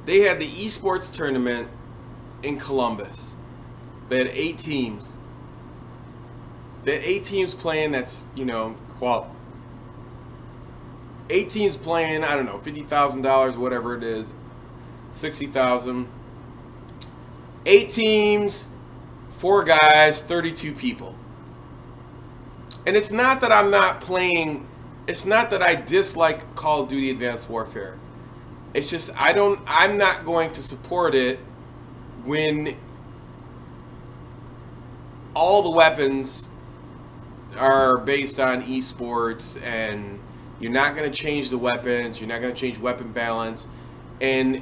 they had the esports tournament in Columbus. They had 8 teams. They had 8 teams playing. That's, you know, 8 teams playing. I don't know, $50,000, whatever it is, $60,000. 8 teams, 4 guys, 32 people. And it's not that I'm not playing. It's not that I dislike Call of Duty Advanced Warfare. It's just I'm not going to support it when all the weapons are based on esports, and you're not going to change the weapons, you're not going to change weapon balance, and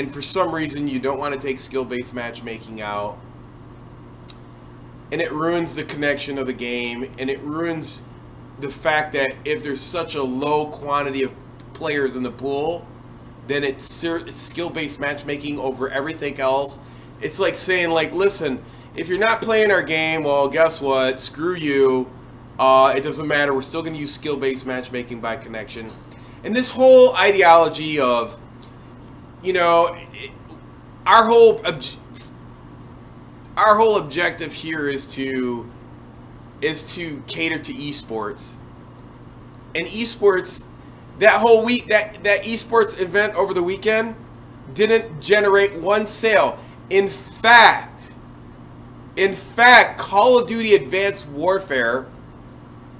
for some reason you don't want to take skill-based matchmaking out, and it ruins the connection of the game, and it ruins the fact that if there's such a low quantity of players in the pool, then it's skill-based matchmaking over everything else. It's like saying, like, listen, if you're not playing our game, well, guess what? Screw you. It doesn't matter. We're still going to use skill-based matchmaking by connection. And this whole ideology of, you know, our whole objective here is to cater to esports. And esports, that whole week, that esports event over the weekend didn't generate one sale. In fact, Call of Duty Advanced Warfare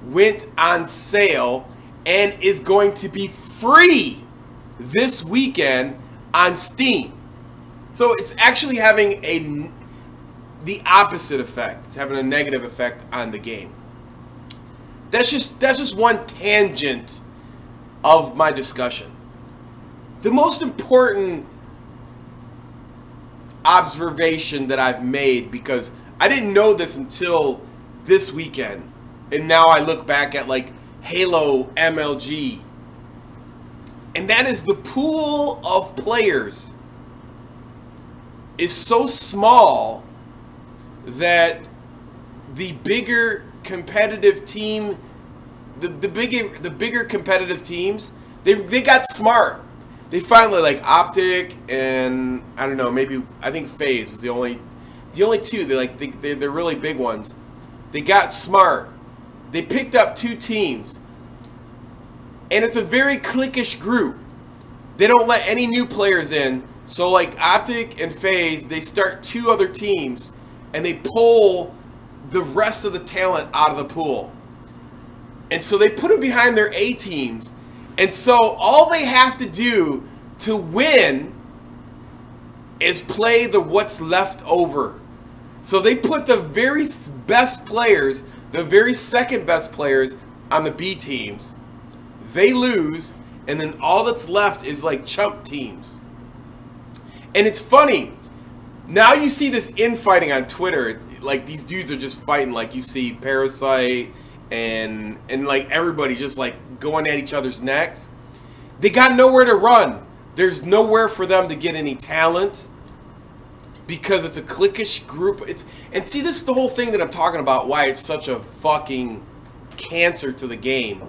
went on sale and is going to be free this weekend on Steam. So it's actually having the opposite effect. It's having a negative effect on the game. That's just one tangent of my discussion. The most important observation that I've made, because I didn't know this until this weekend, and now I look back at like Halo MLG, and that is the pool of players is so small that the bigger competitive team, the bigger competitive teams, they got smart. They finally, like Optic and I don't know, maybe I think FaZe is the only two. They're really big ones. They got smart. They picked up 2 teams, and it's a very cliquish group. They don't let any new players in. So like Optic and FaZe, they start 2 other teams, and they pull the rest of the talent out of the pool. And so they put them behind their A teams. And so all they have to do to win is play the what's left over. So they put the very best players, the very second best players on the B teams. They lose, and then all that's left is like chump teams. And it's funny. Now you see this infighting on Twitter. Like these dudes are just fighting. Like you see Parasite and like everybody just like going at each other's necks. They got nowhere to run. There's nowhere for them to get any talent because it's a cliquish group. And see, this is the whole thing that I'm talking about, why it's such a fucking cancer to the game.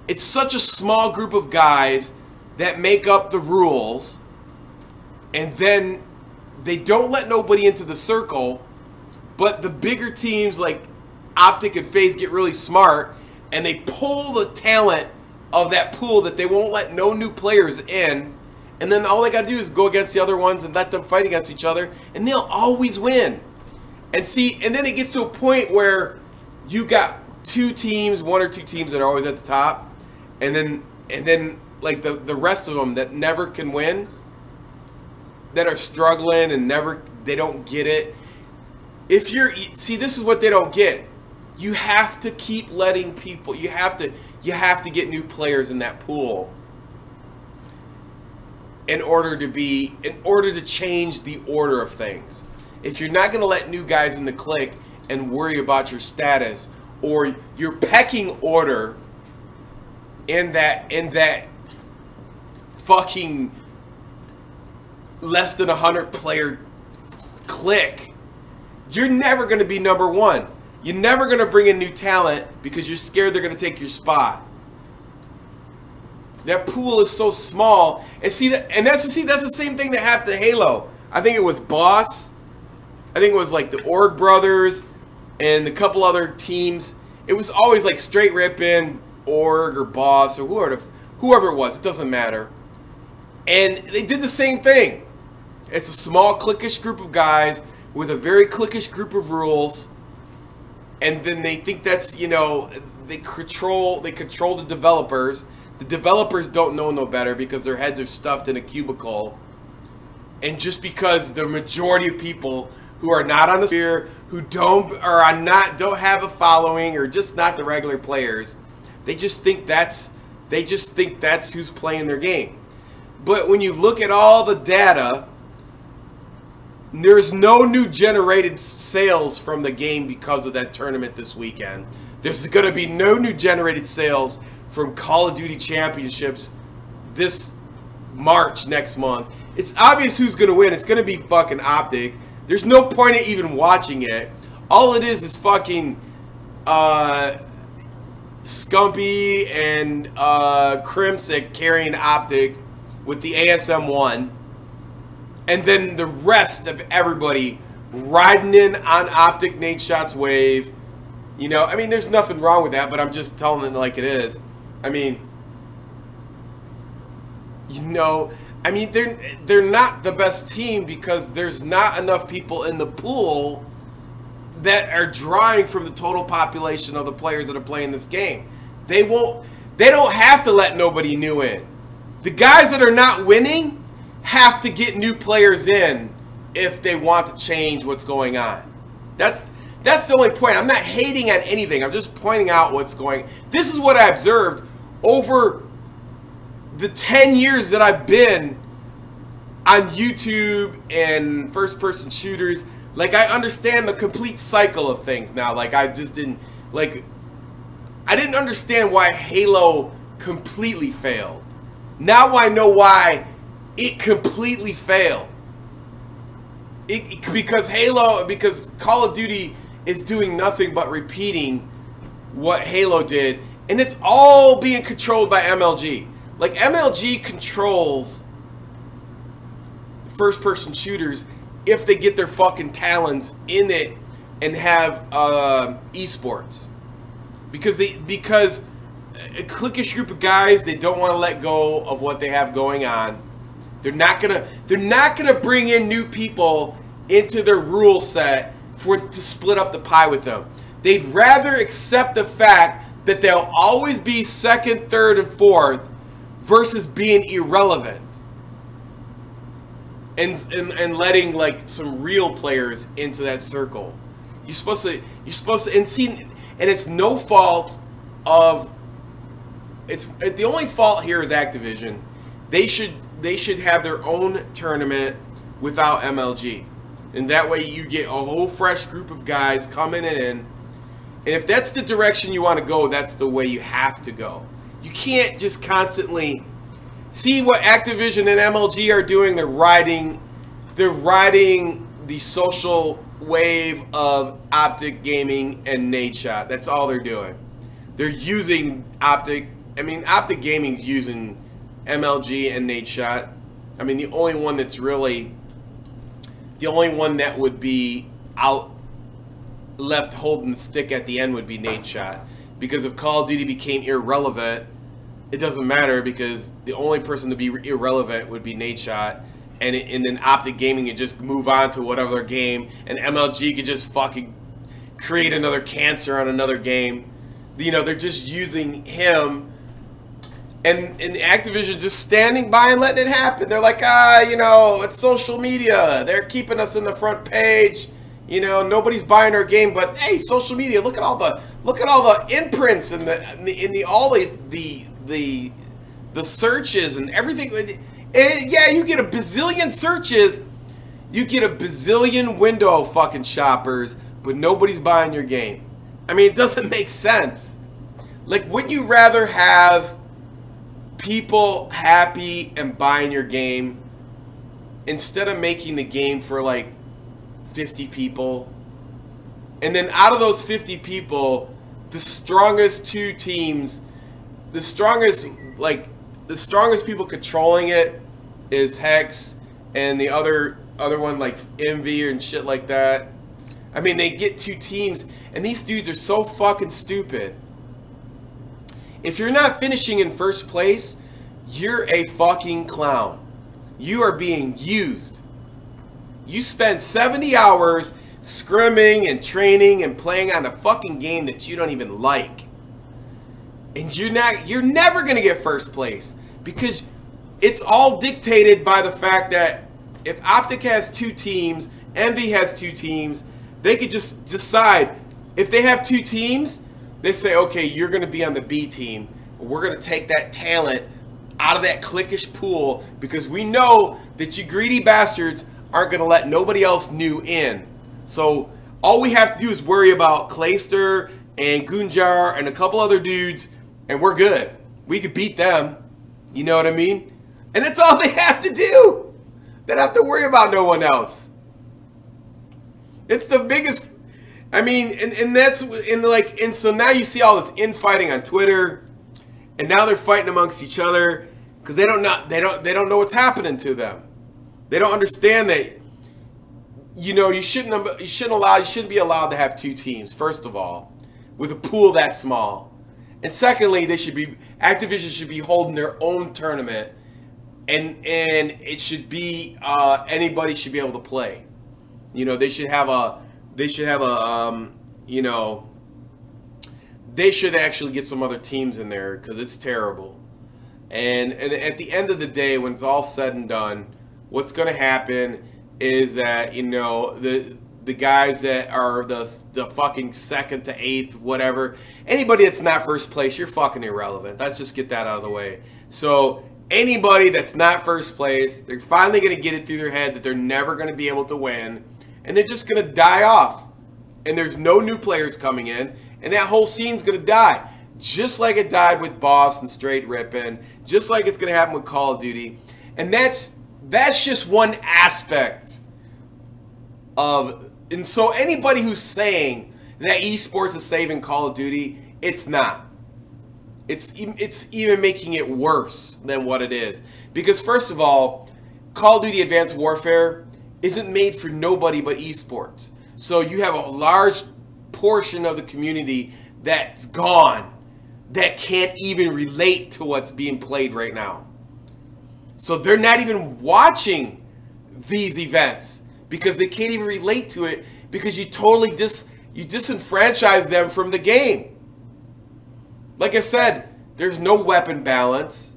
It's such a small group of guys that make up the rules, and then they don't let nobody into the circle, but the bigger teams like Optic and FaZe get really smart, and they pull the talent of that pool that they won't let no new players in, and then all they got to do is go against the other ones and let them fight against each other, and they'll always win. And see, and then it gets to a point where you got 2 teams, 1 or 2 teams that are always at the top, and then like the rest of them that never can win, that are struggling and they don't get it. See, this is what they don't get. You have to keep letting people, you have to get new players in that pool in order to change the order of things. If you're not going to let new guys in the clique and worry about your status or your pecking order in that fucking less than 100 player clique, you're never going to be number 1. You're never going to bring in new talent because you're scared they're going to take your spot. That pool is so small, and that's the same thing that happened to Halo. I think it was Boss. I think it was like the Org Brothers and a couple other teams. It was always like straight ripping Org or Boss or whoever it was. It doesn't matter. And they did the same thing. It's a small cliquish group of guys with a very cliquish group of rules, and then they think that's, you know, they control the developers. The developers don't know no better because their heads are stuffed in a cubicle. And just because the majority of people who are not on the sphere, who don't have a following, or just not the regular players, they just think that's who's playing their game. But when you look at all the data, there's no new generated sales from the game because of that tournament this weekend. There's going to be no new generated sales from Call of Duty Championships this March next month. It's obvious who's going to win. It's going to be fucking Optic. There's no point in even watching it. All it is fucking Scumpy and Crimsic carrying Optic with the ASM-1. And then the rest of everybody riding in on Optic Nadeshot's wave. You know, I mean, there's nothing wrong with that, but I'm just telling it like it is. I mean, you know, I mean, they're not the best team because there's not enough people in the pool that are drawing from the total population of the players that are playing this game. They don't have to let nobody new in. The guys that are not winning have to get new players in if they want to change what's going on. That's the only point. I'm not hating on anything. I'm just pointing out what's going on. This is what I observed over the 10 years that I've been on YouTube and first-person shooters. Like, I understand the complete cycle of things now. Like, I didn't understand why Halo completely failed. Now I know why it completely failed. Because Call of Duty is doing nothing but repeating what Halo did, and it's all being controlled by MLG. Like, MLG controls first-person shooters if they get their fucking talents in it and have esports. Because a cliquish group of guys, they don't want to let go of what they have going on. They're not gonna bring in new people into their rule set to split up the pie with them. They'd rather accept the fact that they'll always be second, third, and fourth versus being irrelevant. And letting like some real players into that circle. You're supposed to and see, and it's no fault of the only fault here is Activision. They should have their own tournament without MLG. And that way you get a whole fresh group of guys coming in. And if that's the direction you want to go, that's the way you have to go. You can't just constantly see what Activision and MLG are doing. They're riding the social wave of Optic Gaming and Nadeshot. That's all they're doing. They're using Optic. I mean, Optic Gaming's using MLG and Nadeshot. I mean, the only one that would be left holding the stick at the end would be Nadeshot. Because if Call of Duty became irrelevant, it doesn't matter because the only person to be irrelevant would be Nadeshot. And then Optic Gaming could just move on to whatever game. And MLG could just fucking create another cancer on another game. You know, they're just using him. And Activision just standing by and letting it happen. They're like, you know, it's social media. They're keeping us in the front page. You know, nobody's buying our game, but hey, social media. Look at all the imprints and the searches and everything. And yeah, you get a bazillion searches. You get a bazillion window fucking shoppers, but nobody's buying your game. I mean, it doesn't make sense. Like, wouldn't you rather have people happy and buying your game instead of making the game for like 50 people, and then out of those 50 people, the strongest two teams, the strongest like the strongest people controlling it is Hex and the other one like Envy and shit like that. I mean, they get 2 teams, and these dudes are so fucking stupid. If you're not finishing in first place, you're a fucking clown. You are being used. You spend 70 hours scrimming and training and playing on a fucking game that you don't even like. And you're never going to get first place, because it's all dictated by the fact that if Optic has 2 teams, Envy has 2 teams, they could just decide. If they have 2 teams, they say, okay, you're going to be on the B team. We're going to take that talent out of that cliquish pool, because we know that you greedy bastards aren't going to let nobody else new in. So all we have to do is worry about Clayster and Gunjar and a couple other dudes, and we're good. We could beat them. You know what I mean? And that's all they have to do. They don't have to worry about no one else. It's the biggest. I mean, and that's in like, and so now you see all this infighting on Twitter, and now they're fighting amongst each other because they don't know what's happening to them. They don't understand that, you know, you shouldn't be allowed to have 2 teams, first of all, with a pool that small. And secondly, Activision should be holding their own tournament, and it should be anybody should be able to play. You know, they should actually get some other teams in there, because it's terrible. And at the end of the day, when it's all said and done, what's going to happen is that, you know, the guys that are the fucking 2nd to 8th, whatever, anybody that's not first place, you're fucking irrelevant. Let's just get that out of the way. So anybody that's not first place, they're finally going to get it through their head that they're never going to be able to win, and they're just going to die off. And there's no new players coming in, and that whole scene's going to die. Just like it died with Boss and Straight Rippin', just like it's going to happen with Call of Duty. And that's just one aspect of. And so anybody who's saying that esports is saving Call of Duty, it's not. It's even making it worse than what it is. Because first of all, Call of Duty Advanced Warfare isn't made for nobody but esports. So you have a large portion of the community that's gone, that can't even relate to what's being played right now. So they're not even watching these events because they can't even relate to it, because you totally disenfranchise them from the game. Like I said, there's no weapon balance.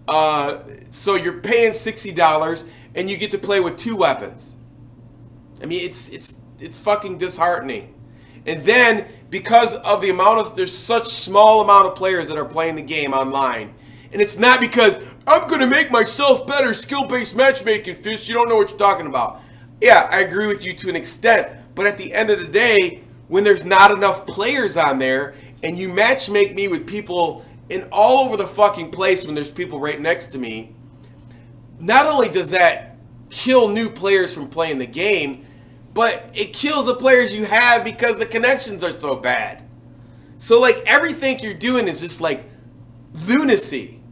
So you're paying $60 and you get to play with 2 weapons. I mean, it's fucking disheartening. And then because of the there's such small amount of players that are playing the game online. And it's not because I'm going to make myself better, skill-based matchmaking, Fish. You don't know what you're talking about. Yeah, I agree with you to an extent. But at the end of the day, when there's not enough players on there, and you matchmake me with people in all over the fucking place when there's people right next to me, not only does that kill new players from playing the game, but it kills the players you have because the connections are so bad. So like everything you're doing is just like lunacy.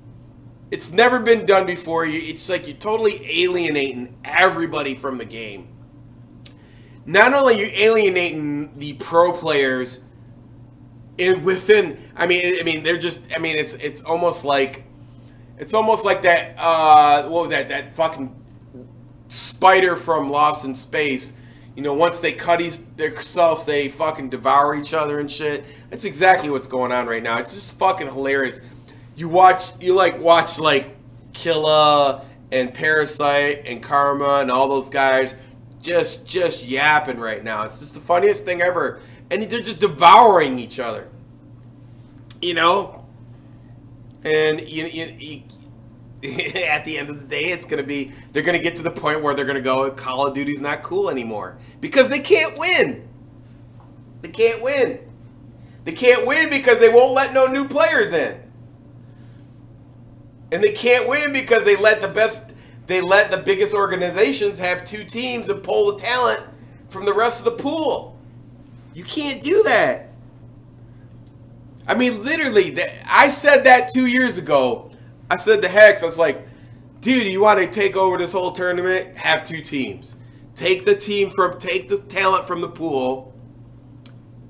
It's never been done before. It's like you're totally alienating everybody from the game. Not only are you alienating the pro players within, I mean they're just, I mean it's almost like that what was that fucking spider from Lost in Space. You know, once they cut themselves, they fucking devour each other and shit. That's exactly what's going on right now. It's just fucking hilarious. You watch like Killa and Parasite and Karma and all those guys just yapping right now. It's just the funniest thing ever. And they're just devouring each other. You know? And you at the end of the day, they're gonna get to the point where they're gonna go, Call of Duty's not cool anymore. Because they can't win. They can't win. They can't win because they won't let no new players in. And they can't win because they let the biggest organizations have 2 teams and pull the talent from the rest of the pool. You can't do that. I mean, literally, I said that 2 years ago. I said to Hex, I was like, dude, you want to take over this whole tournament? Have 2 teams. Take the talent from the pool.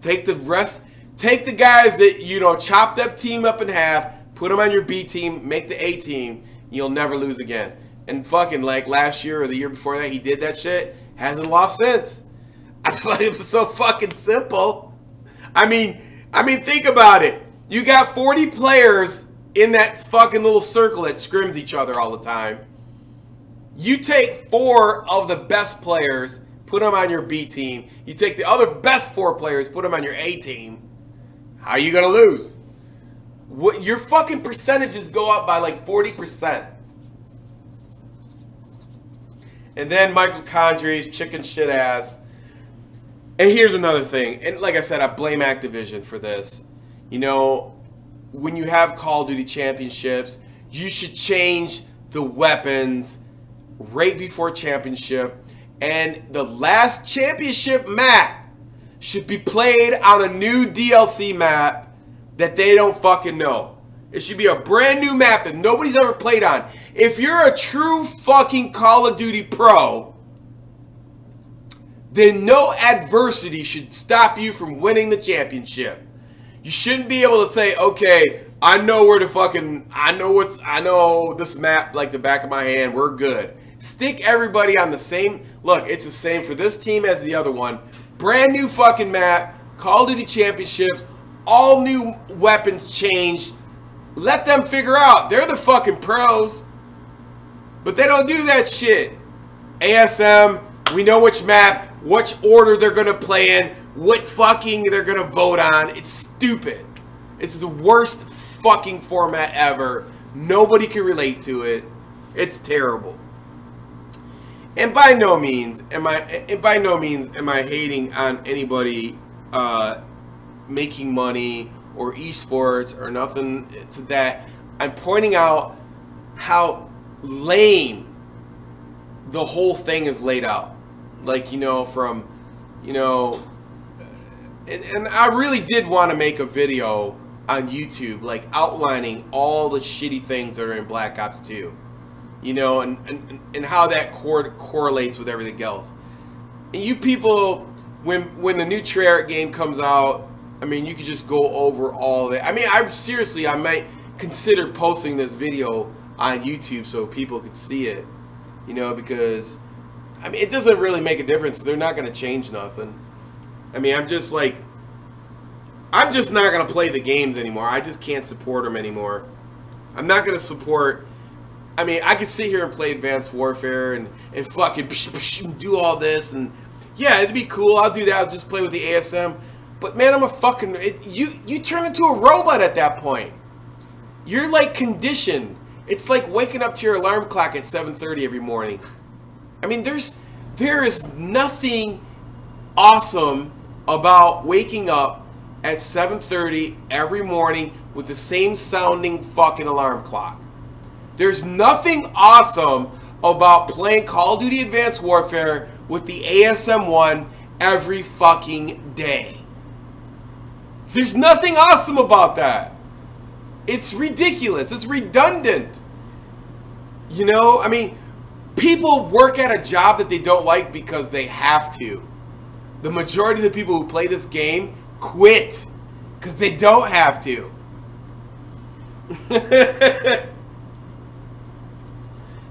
Take the guys that, you know, chop that team up in half, put them on your B team, make the A team, you'll never lose again. And fucking like last year or the year before that, he did that shit. Hasn't lost since. I thought it was so fucking simple. I mean, think about it. You got 40 players in that fucking little circle that scrims each other all the time. You take 4 of the best players, put them on your B team. You take the other best 4 players, put them on your A team. How are you gonna lose? What, your fucking percentages go up by like 40%. And then Michael Condrey's chicken shit ass. And here's another thing. And like I said, I blame Activision for this. You know, when you have Call of Duty championships, you should change the weapons right before championship. And the last championship map should be played on a new DLC map that they don't fucking know. It should be a brand new map that nobody's ever played on. If you're a true fucking Call of Duty pro, then no adversity should stop you from winning the championship. You shouldn't be able to say, okay, I know where to fucking, I know this map like the back of my hand, we're good. Stick everybody on the same, look, it's the same for this team as the other one. Brand new fucking map, Call of Duty championships, all new weapons changed. Let them figure out. They're the fucking pros. But they don't do that shit. ASM, we know which map, which order they're going to play in, what fucking they're going to vote on. It's stupid. It's the worst fucking format ever. Nobody can relate to it. It's terrible. And by no means am I hating on anybody making money or esports or nothing to that. I'm pointing out how lame the whole thing is laid out. Like, you know, from, you know, and I really did want to make a video on YouTube, like outlining all the shitty things that are in Black Ops 2. You know, and how that correlates with everything else. And you people, when the new Treyarch game comes out, I mean, you could just go over all of it. I mean, I might consider posting this video on YouTube so people could see it. You know, because, I mean, it doesn't really make a difference. They're not going to change nothing. I mean, I'm just not going to play the games anymore. I just can't support them anymore. I'm not going to support... I mean, I could sit here and play Advanced Warfare and fucking do all this, and yeah, it'd be cool. I'll do that. I'll just play with the ASM. But man, I'm a fucking... You turn into a robot at that point. You're like conditioned. It's like waking up to your alarm clock at 7:30 every morning. I mean, there is nothing awesome about waking up at 7:30 every morning with the same sounding fucking alarm clock. There's nothing awesome about playing Call of Duty Advanced Warfare with the ASM-1 every fucking day. There's nothing awesome about that. It's ridiculous. It's redundant. You know, I mean, people work at a job that they don't like because they have to. The majority of the people who play this game quit because they don't have to.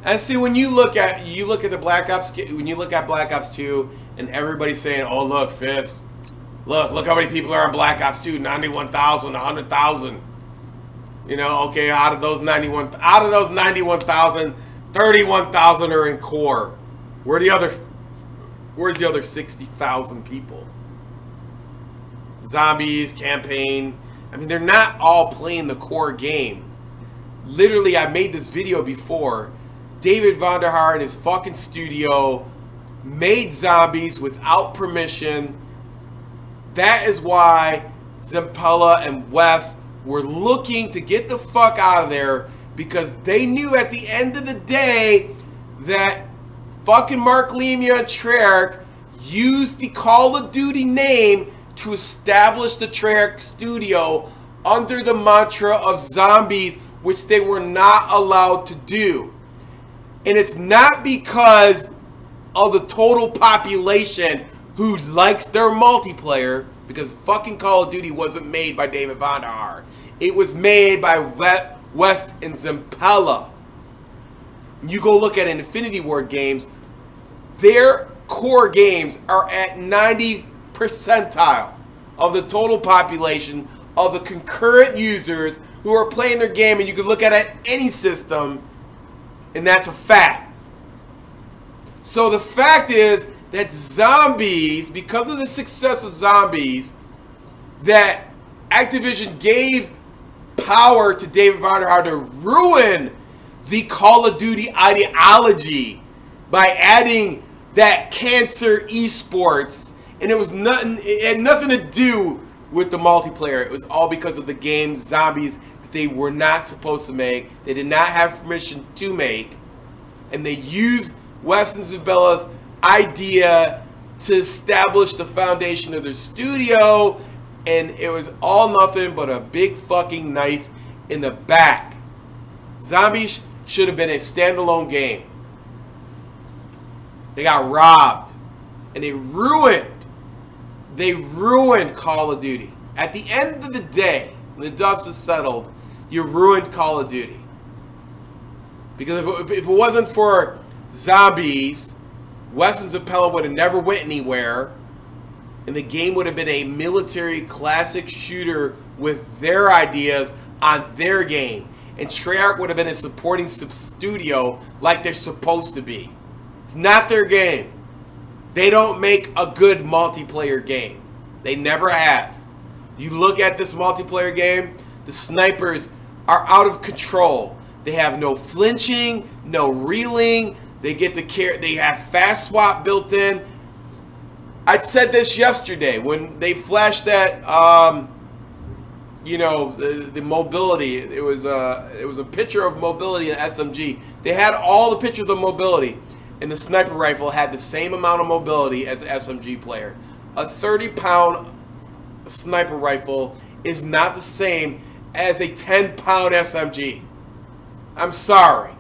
And see, when you look at the Black Ops, when you look at Black Ops 2, and everybody's saying, "Oh, look, Fist, look how many people are on Black Ops 2, 91,000, 100,000." You know, okay, out of those 91,000, 31,000 are in core. Where's the other 60,000 people? Zombies, campaign. I mean, they're not all playing the core game. Literally, I made this video before. David Vonderhaar in his fucking studio made zombies without permission. That is why Zampella and West were looking to get the fuck out of there, because they knew at the end of the day that fucking Mark Lemia and Treyarch used the Call of Duty name to establish the Treyarch studio under the mantra of zombies which they were not allowed to do. And it's not because of the total population who likes their multiplayer, because fucking Call of Duty wasn't made by David Vonderhaar. It was made by West and Zampella. You go look at Infinity Ward games, their core games are at 90 percentile of the total population of the concurrent users who are playing their game, and you can look at it any system, and that's a fact. So the fact is that Zombies, because of the success of Zombies, that Activision gave power to David Vonderhaar to ruin the Call of Duty ideology by adding that cancer esports, and it had nothing to do with the multiplayer. It was all because of the game Zombies that they were not supposed to make. They did not have permission to make, and they used Wes and Zabella's idea to establish the foundation of their studio, and it was all nothing but a big fucking knife in the back. Zombies should have been a standalone game. They got robbed, and they ruined Call of Duty. At the end of the day, when the dust is settled, you ruined Call of Duty. Because if it wasn't for Zombies, Wes and Zampella would have never went anywhere, and the game would have been a military classic shooter with their ideas on their game. And Treyarch would have been a supporting studio like they're supposed to be. It's not their game. They don't make a good multiplayer game. They never have. You look at this multiplayer game, the snipers are out of control. They have no flinching, no reeling. They get to care. They have fast swap built in. I said this yesterday when they flashed that, you know, the mobility. It was a picture of mobility in SMG. They had all the pictures of mobility, and the sniper rifle had the same amount of mobility as an SMG player. A 30-pound sniper rifle is not the same as a 10-pound SMG. I'm sorry.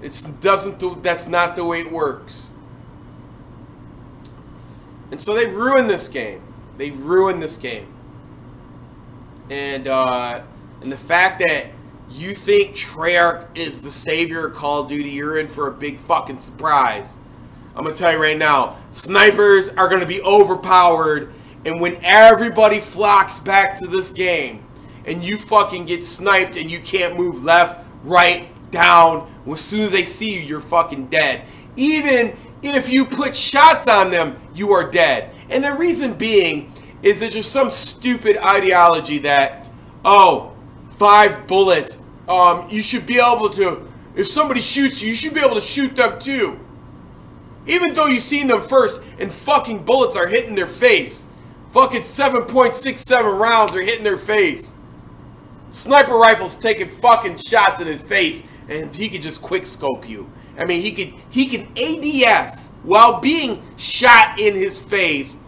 That's not the way it works. And so they ruined this game. They ruined this game. And the fact that you think Treyarch is the savior of Call of Duty, you're in for a big fucking surprise. I'm going to tell you right now, snipers are going to be overpowered, and when everybody flocks back to this game, and you fucking get sniped and you can't move left, right, down, as soon as they see you, you're fucking dead. Even if you put shots on them, you are dead. And the reason being is that there's some stupid ideology that, oh, 5 bullets, you should be able to, if somebody shoots you, you should be able to shoot them too. Even though you've seen them first and fucking bullets are hitting their face. Fucking 7.67 rounds are hitting their face. Sniper rifle's taking fucking shots in his face, and he could just quick scope you. I mean, he can ADS while being shot in his face.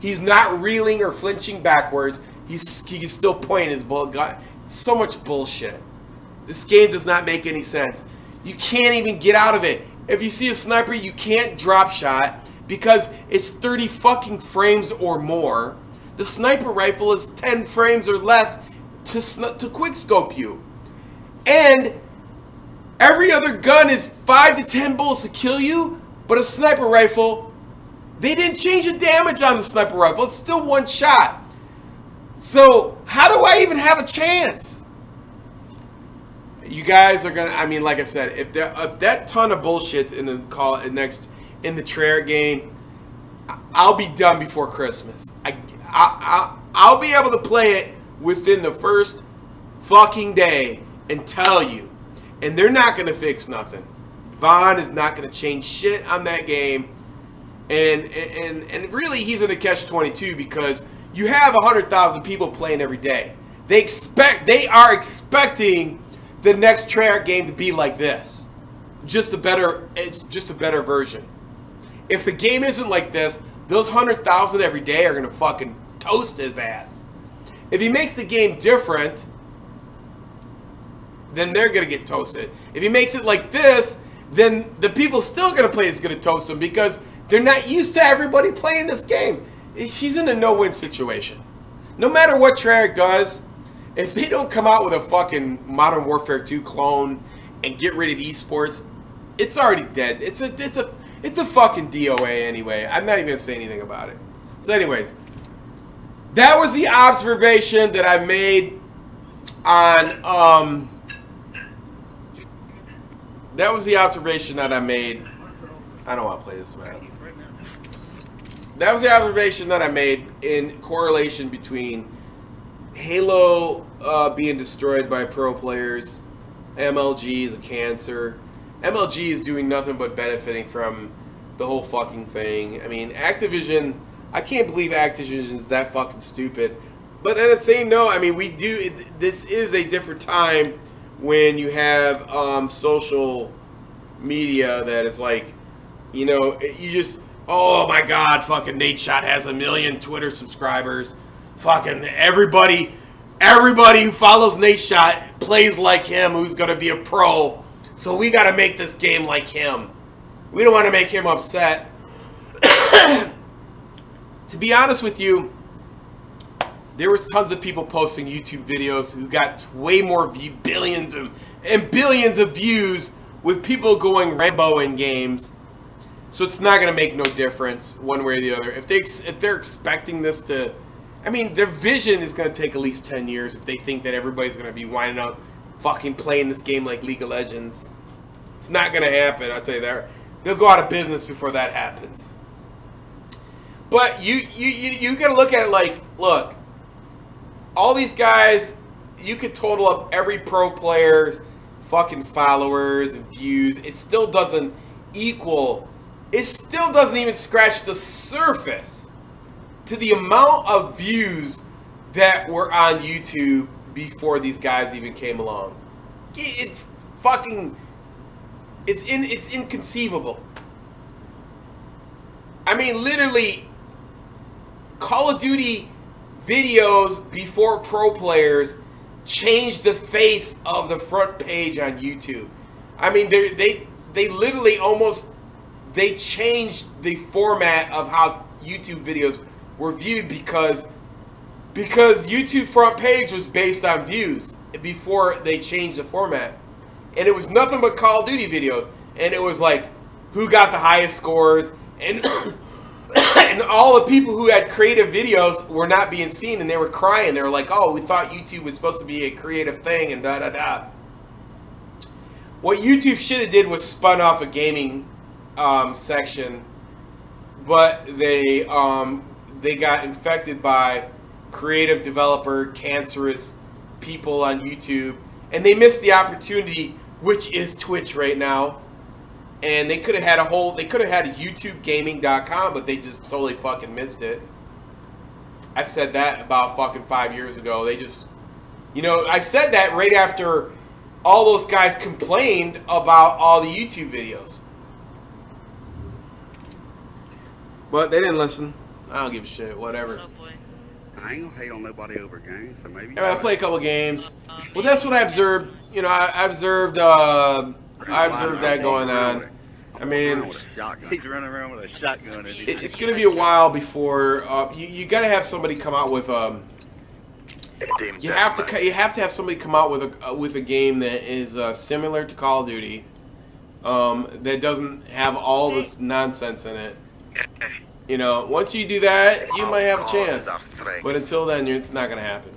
He's not reeling or flinching backwards. He can still point his bullet gun. It's so much bullshit. This game does not make any sense. You can't even get out of it. If you see a sniper, you can't drop shot because it's 30 fucking frames or more. The sniper rifle is 10 frames or less to quick scope you. And every other gun is 5 to 10 bullets to kill you, but a sniper rifle, they didn't change the damage on the sniper rifle. It's still one shot. So how do I even have a chance? You guys are gonna, I mean, like I said, if that ton of bullshit's in the Treyarch game, I'll be done before Christmas. I'll be able to play it within the first fucking day and tell you. And they're not going to fix nothing. Vaughn is not going to change shit on that game. And really, he's in a catch-22 because you have 100,000 people playing every day. They are expecting the next Treyarch game to be like this. It's just a better version. If the game isn't like this, those 100,000 every day are going to fucking toast his ass. If he makes the game different, then they're going to get toasted. If he makes it like this, then the people still going to play is going to toast him because they're not used to everybody playing this game. He's in a no-win situation. No matter what Treyarch does, if they don't come out with a fucking Modern Warfare 2 clone and get rid of esports, it's already dead. It's a fucking DOA anyway. I'm not even going to say anything about it. So anyways, that was the observation that I made on, that was the observation that I made. I don't want to play this, man. That was the observation that I made in correlation between Halo being destroyed by pro players. MLG is a cancer. MLG is doing nothing but benefiting from the whole fucking thing. I mean, Activision, I can't believe Activision is that fucking stupid. But then at the same note, I mean, this is a different time when you have social media that is like, you know, you just, oh my god, fucking Nate Shot has 1 million Twitter subscribers. Fucking everybody who follows Nate Shot plays like him, who's gonna be a pro. So we gotta make this game like him. We don't want to make him upset. To be honest with you, there was tons of people posting YouTube videos who got way more billions and billions of views with people going Rambo in games. So it's not going to make no difference one way or the other. If they're expecting this to, I mean, their vision is going to take at least 10 years if they think that everybody's going to be winding up fucking playing this game like League of Legends. It's not going to happen, I'll tell you that. They'll go out of business before that happens. But you got to look at it like, look, all these guys, you could total up every pro player's fucking followers and views. It still doesn't equal, it still doesn't even scratch the surface to the amount of views that were on YouTube before these guys even came along. It's fucking, it's inconceivable. I mean, literally, Call of Duty videos before pro players changed the face of the front page on YouTube. I mean, they literally almost, they changed the format of how YouTube videos were viewed because YouTube front page was based on views before they changed the format. And it was nothing but Call of Duty videos. And it was like, who got the highest scores, and and all the people who had creative videos were not being seen, and they were crying. They were like, oh, we thought YouTube was supposed to be a creative thing, and da-da-da. What YouTube should have did was spun off a gaming section, but they got infected by creative developer, cancerous people on YouTube, and they missed the opportunity, which is Twitch right now. And they could have had YouTubeGaming.com, but they just totally fucking missed it. I said that about fucking 5 years ago. They just, you know, I said that right after all those guys complained about all the YouTube videos. But they didn't listen. I don't give a shit, whatever. I ain't gonna hate on nobody over games, so maybe. I play a couple games. Well, that's what I observed. You know, I observed that going on. I mean, he's running around with a shotgun. It's going to be a while before you got to have somebody come out with you have to have somebody come out with a game that is similar to Call of Duty, that doesn't have all this nonsense in it. You know, once you do that, you might have a chance. But until then, it's not going to happen.